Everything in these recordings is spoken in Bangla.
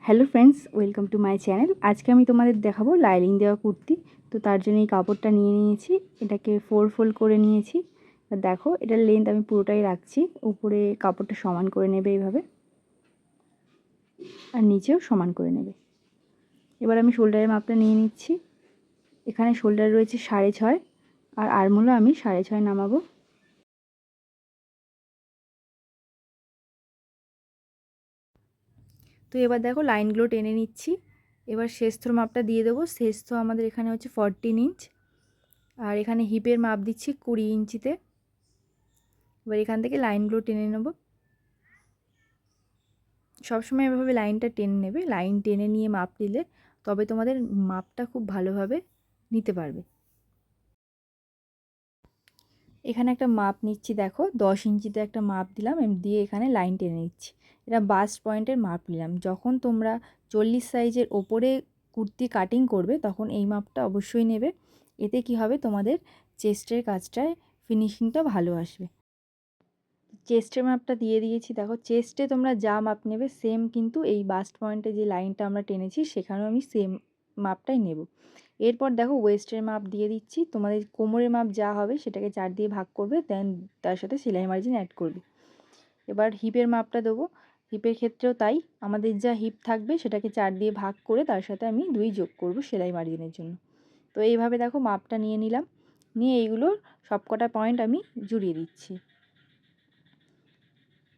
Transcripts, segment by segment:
Hello friends, welcome to my channel. আজকে আমি তোমাদের দেখাবো লাইনিং দেওয়া কুর্তি। তো তার জন্য এই কাপড়টা নিয়ে নিয়েছি, এটাকে 4 ফোল্ড করে নিয়েছি। আর দেখো, এটার লেন্থ আমি পুরোটাই রাখছি, উপরে কাপড়টা সমান করে নেবে এইভাবে, আর নিচেও সমান করে নেবে। এবার আমি শোল্ডারের মাপটা নিয়ে নিচ্ছি। এখানে শোল্ডার রয়েছে 6.5, আর আর্মহোলও আমি 6.5 নামাবো। তো এবার দেখো লাইনগুলো টেনে নিচ্ছি। এবার শেষথ্র মাপটা দিয়ে দেবো। শেষথ্র আমাদের এখানে হচ্ছে 14 ইঞ্চ, আর এখানে হিপের মাপ দিচ্ছি 20 ইঞ্চিতে। এবার এখান থেকে লাইনগুলো টেনে নেব। সবসময় এভাবে লাইনটা টেনে নেবে। লাইন টেনে নিয়ে মাপ নিলে তবে তোমাদের মাপটা খুব ভালোভাবে নিতে পারবে। এখানে একটা মাপ নিচ্ছি, দেখো 10 ইঞ্চিতে একটা মাপ দিলাম, দিয়ে এখানে লাইন টেনে নিচ্ছি। এটা বাস্ট পয়েন্টের মাপ নিলাম। যখন তোমরা 40 সাইজের ওপরে কুর্তি কাটিং করবে তখন এই মাপটা অবশ্যই নেবে। এতে কি হবে, তোমাদের চেস্টের কাজটায় ফিনিশিংটা ভালো আসবে। চেস্টের মাপটা দিয়ে দিয়েছি। দেখো, চেস্টে তোমরা যা মাপ নেবে সেম কিন্তু এই বাস্ট পয়েন্টে যে লাইনটা আমরা টেনেছি সেখানেও আমি সেম মাপটাই নেব। এরপর দেখো ওয়েস্টের মাপ দিয়ে দিচ্ছি। তোমাদের কোমরের মাপ যা হবে সেটাকে 4 দিয়ে ভাগ করবে, দেন তার সাথে সেলাই মার্জিন অ্যাড করবে। এবার হিপের মাপটা দেবো। হিপের ক্ষেত্রেও তাই, আমাদের যা হিপ থাকবে সেটাকে 4 দিয়ে ভাগ করে তার সাথে আমি 2 যোগ করব সেলাই মার্জিনের জন্য। তো এইভাবে দেখো মাপটা নিয়ে নিলাম, নিয়ে এইগুলোর সবকটা পয়েন্ট আমি জুড়িয়ে দিচ্ছি।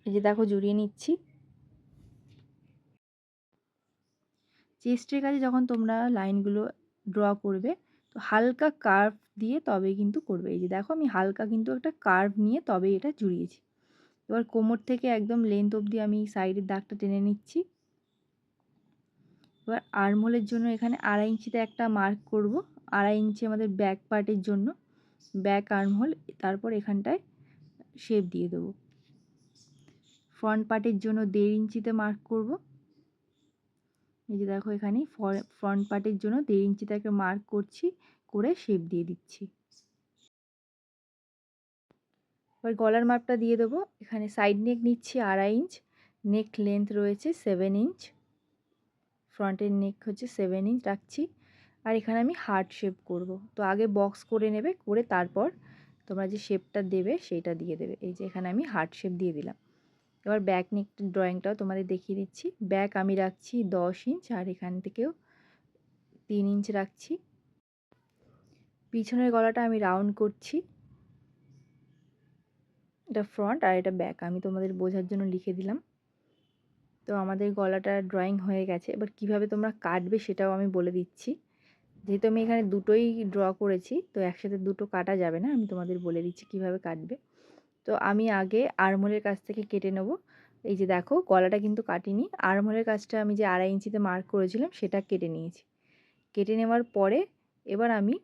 এই যে দেখো জুড়িয়ে নিচ্ছি। চেস্টের কাছে যখন তোমরা লাইনগুলো ড্র করবে তো হালকা কার্ভ দিয়ে তবে কিন্তু করবে। এই যে দেখো আমি হালকা কিন্তু একটা কার্ভ নিয়ে তবে এটা জুড়িয়েছি। এবার কোমর থেকে একদম লেন্থ অবধি আমি সাইডের দাগটা টেনে নিচ্ছি। এবার আর্মহোলের জন্য এখানে 2.5 ইঞ্চিতে একটা মার্ক করব। 2.5 ইঞ্চি আমাদের ব্যাক পার্টের জন্য, ব্যাক আর্মহোল। তারপর এখানটায় শেপ দিয়ে দেবো। ফ্রন্ট পার্টের জন্য 1.5 ইঞ্চিতে মার্ক করব। এই যে দেখো এখানে ফ্রন্ট পার্টের জন্য 1.5 ইঞ্চিতে একটা মার্ক করছি, করে শেপ দিয়ে দিচ্ছি। এবার গলার মাপটা দিয়ে দেবো। এখানে সাইড নেক নিচ্ছি 2.5 ইঞ্চ, নেক লেন্থ রয়েছে 7 ইঞ্চ, ফ্রন্টের নেক হচ্ছে 7 ইঞ্চ রাখছি। আর এখানে আমি হার্ট শেপ করব। তো আগে বক্স করে নেবে, করে তারপর তোমরা যে শেপটা দেবে সেইটা দিয়ে দেবে। এই যে এখানে আমি হার্ট শেপ দিয়ে দিলাম। এবার ব্যাক নেক ড্রয়িংটাও তোমাদের দেখিয়ে দিচ্ছি। ব্যাক আমি রাখছি 10 ইঞ্চ, আর এখান থেকেও 3 ইঞ্চ রাখছি। পিছনের গলাটা আমি রাউন্ড করছি। এটা ফ্রন্ট আর এটা ব্যাক, আমি তোমাদের বোঝার জন্য লিখে দিলাম। তো আমাদের গলাটা ড্রয়িং হয়ে গেছে। এবার কিভাবে তোমরা কাটবে সেটাও আমি বলে দিচ্ছি। যেহেতু আমি এখানে দুটোই ড্র করেছি তো একসাথে দুটো কাটা যাবে না, আমি তোমাদের বলে দিচ্ছি কিভাবে কাটবে। তো আমি আগে আর্মহোলের কাছ থেকে কেটে নেব। এই যে দেখো গলাটা কিন্তু কাটিনি, আর্মহোলের কাজটা আমি যে 2.5 ইঞ্চিতে মার্ক করেছিলাম সেটা কেটে নিয়েছি। কেটে নেওয়ার পরে এবার আমি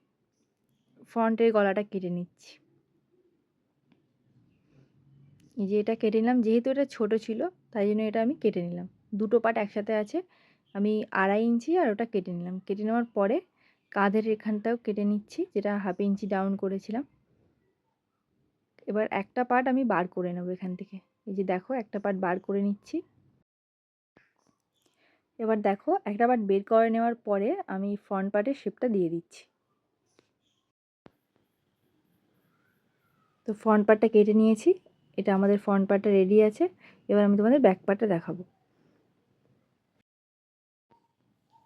ফ্রন্টের গলাটা কেটে নিচ্ছি। এই যে এটা কেটে নিলাম, যেহেতু এটা ছোট ছিল তাই জন্য এটা আমি কেটে নিলাম। দুটো পার্ট একসাথে আছে, আমি 2.5 ইঞ্চি আর ওটা কেটে নিলাম। কেটে নেওয়ার পরে কাঁধের এখানটাও কেটে নিচ্ছি, যেটা 1/2 ইঞ্চি ডাউন করেছিলাম। এবার একটা পার্ট আমি বার করে নেব এখান থেকে। এই যে দেখো একটা পার্ট বার করে নিচ্ছি। এবার দেখো একটা পার্ট বের করে নেওয়ার পরে আমি ফ্রন্ট পার্টের শেপটা দিয়ে দিচ্ছি। তো ফ্রন্ট পার্টটা কেটে নিয়েছি, এটা আমাদের ফ্রন্ট পার্টটা রেডি আছে। এবার আমি তোমাদের ব্যাক পার্টটা দেখাবো।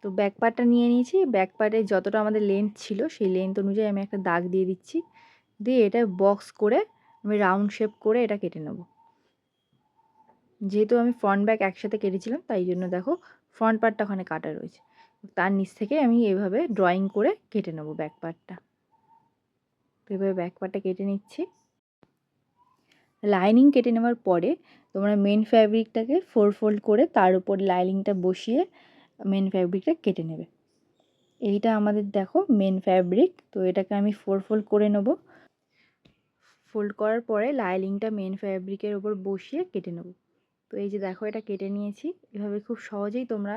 তো ব্যাক পার্টটা নিয়ে নিয়েছি। ব্যাক পার্টে যতটা আমাদের লেন্থ ছিল সেই লেন্থ অনুযায়ী আমি একটা দাগ দিয়ে দিচ্ছি, দিয়ে এটা বক্স করে আমি রাউন্ড শেপ করে এটা কেটে নেব। যেহেতু আমি ফ্রন্ট ব্যাক একসাথে কেটেছিলাম তাই জন্য দেখো ফ্রন্ট পার্টটা ওখানে কাটা রয়েছে। তার নিচ থেকে আমি এভাবে ড্রয়িং করে কেটে নেব ব্যাক পার্টটা। তো এভাবে ব্যাক পার্টটা কেটে নিচ্ছি। লাইনিং কেটে নেওয়ার পরে তোমরা মেন ফ্যাব্রিকটাকে 4 ফোল্ড করে তার উপর লাইনিংটা বসিয়ে মেন ফ্যাব্রিকটা কেটে নেবে। এইটা আমাদের দেখো মেন ফ্যাব্রিক। তো এটাকে আমি 4 ফোল্ড করে নেব। ফোল্ড করার পরে লাইনিংটা মেন ফ্যাব্রিকের উপর বসিয়ে কেটে নেব। তো এই যে দেখো এটা কেটে নিয়েছি। এভাবে খুব সহজেই তোমরা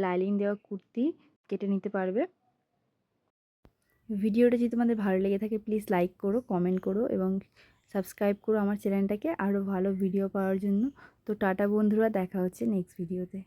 লাইনিং দেওয়া কুর্তি কেটে নিতে পারবে। ভিডিওটা যদি তোমাদের ভালো লেগে থাকে প্লিজ লাইক করো, কমেন্ট করো এবং সাবস্ক্রাইব করো আমার চ্যানেলটাকে আরও ভালো ভিডিও পাওয়ার জন্য। তো টাটা বন্ধুরা, দেখা হচ্ছে নেক্সট ভিডিওতে।